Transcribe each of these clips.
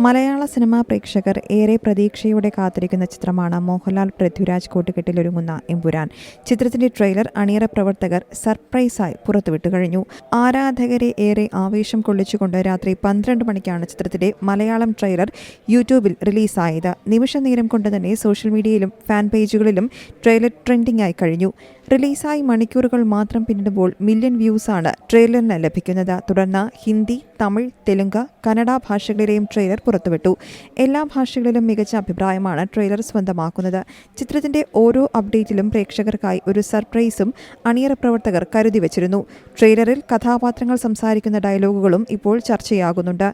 മലയാള cinema പ്രേക്ഷകർ ഏറെ പ്രതീക്ഷയോടെ കാത്തിരിക്കുന്ന ചിത്രമാണ് മോഹൻലാൽ പൃഥ്വിരാജ് കൂട്ടുകെട്ടിലൊരുങ്ങുന്ന എമ്പുരാൻ. ചിത്രത്തിന്റെ ട്രെയിലർ അണിയറ പ്രവർത്തകർ സർപ്രൈസായി പുറത്തുവിട്ടു കഴിഞ്ഞു. ആരാധകരെ ഏറെ ആവേശം കൊള്ളിച്ചുകൊണ്ട് രാത്രി 12 മണിക്കാണ് ചിത്രത്തിന്റെ മലയാളം ട്രെയിലർ യൂട്യൂബിൽ റിലീസായത്. നിമിഷ നേരം കൊണ്ട് തന്നെ സോഷ്യൽ മീഡിയയിലും ഫാൻ പേജുകളിലും ട്രെയിലർ ട്രെൻഡിംഗ് ആയി കഴിഞ്ഞു. റിലീസായി മണിക്കൂറുകൾ മാത്രം പിന്നിടുമ്പോൾ മില്യൺ വ്യൂസാണ് ട്രെയിലറിന് ലഭിക്കുന്നത്. തുടർന്ന് ഹിന്ദി, തമിഴ്, തെലുങ്ക്, കന്നഡ ഭാഷകളിലെയും ട്രെയിലർ പുറത്തുവിട്ടു. എല്ലാ ഭാഷകളിലും മികച്ച അഭിപ്രായമാണ് ട്രെയിലർ സ്വന്തമാക്കുന്നത്. ചിത്രത്തിന്റെ ഓരോ അപ്ഡേറ്റിലും പ്രേക്ഷകർക്കായി ഒരു സർപ്രൈസും അണിയറ പ്രവർത്തകർ കരുതി വച്ചിരുന്നു. ട്രെയിലറിൽ കഥാപാത്രങ്ങൾ സംസാരിക്കുന്ന ഡയലോഗുകളും ഇപ്പോൾ ചർച്ചയാകുന്നുണ്ട്.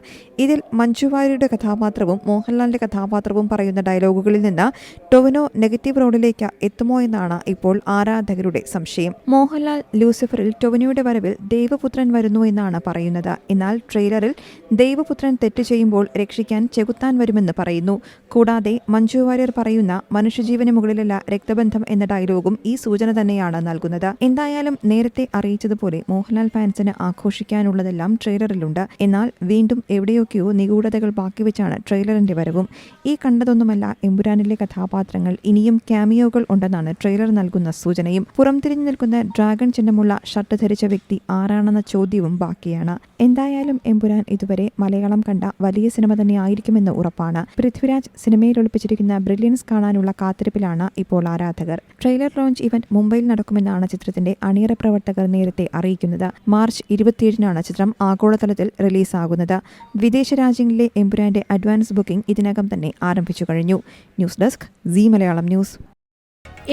ഇതിൽ മഞ്ജു വാര്യരുടെ കഥാപാത്രവും മോഹൻലാലിന്റെ കഥാപാത്രവും പറയുന്ന ഡയലോഗുകളിൽ നിന്ന് ടൊവിനോ നെഗറ്റീവ് റോളിലേക്ക് എത്തുമോ എന്നാണ് ഇപ്പോൾ ആരാധകരുടെ സംശയം. മോഹൻലാൽ ലൂസിഫറിൽ ടൊവിനോയുടെ വരവിൽ ദൈവപുത്രൻ വരുന്നു എന്നാണ് പറയുന്നത്. എന്നാൽ ട്രെയിലറിൽ ദൈവപുത്രൻ തെറ്റ് ചെയ്യുമ്പോൾ രക്ഷിക്കാൻ ചെകുത്താൻ വരുമെന്ന് പറയുന്നു. കൂടാതെ മഞ്ജു വാര്യർ പറയുന്ന മനുഷ്യജീവന് മുകളിലല്ല രക്തബന്ധം എന്ന ഡയലോഗും ഈ സൂചന തന്നെയാണ് നൽകുന്നത്. എന്തായാലും നേരത്തെ അറിയിച്ചതുപോലെ മോഹൻലാൽ ഫാൻസിന് ആഘോഷിക്കാനുള്ളതെല്ലാം ട്രെയിലറിലുണ്ട്. എന്നാൽ വീണ്ടും എവിടെയൊക്കെയോ നിഗൂഢതകൾ ബാക്കി വെച്ചാണ് ട്രെയിലറിന്റെ വരവും. ഈ കണ്ടതൊന്നുമല്ല എമ്പുരാനിലെ കഥാപാത്രങ്ങൾ, ഇനിയും ക്യാമിയോകൾ ഉണ്ടെന്നാണ് ട്രെയിലർ നൽകുന്ന സൂചനയും. പുറംതിരിഞ്ഞു നിൽക്കുന്ന ഡ്രാഗൺ ചിഹ്നമുള്ള ഷർട്ട് ധരിച്ച വ്യക്തി ആരാണെന്ന ചോദ്യവും ബാക്കിയാണ്. എന്തായാലും എമ്പുരാൻ ഇതുവരെ മലയാളം കണ്ട വലിയ സിനിമ തന്നെ ആയിരിക്കുമെന്ന് ഉറപ്പാണ്. പൃഥ്വിരാജ് സിനിമയിൽ ഒളിപ്പിച്ചിരിക്കുന്ന ബ്രില്യൻസ് കാണാനുള്ള കാത്തിരിപ്പിലാണ് ഇപ്പോൾ ആരാധകർ. ട്രെയിലർ ലോഞ്ച് ഇവന്റ് മുംബൈയിൽ നടക്കുമെന്നാണ് ചിത്രത്തിന്റെ അണിയറ പ്രവർത്തകർ നേരത്തെ അറിയിക്കുന്നത്. മാർച്ച് 27-നാണ് ചിത്രം ആഗോളതലത്തിൽ റിലീസാകുന്നത്. വിദേശ രാജ്യങ്ങളിലെ എമ്പുരാന്റെ അഡ്വാൻസ് ബുക്കിംഗ് ഇതിനകം തന്നെ ആരംഭിച്ചു കഴിഞ്ഞു. News desk Zee Malayalam news.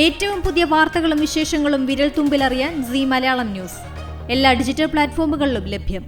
ഏറ്റവും പുതിയ വാർത്തകളും വിശേഷങ്ങളും വിരൽ തുമ്പിലറിയാൻ സീ മലയാളം ന്യൂസ് എല്ലാ ഡിജിറ്റൽ പ്ലാറ്റ്ഫോമുകളിലും ലഭ്യം.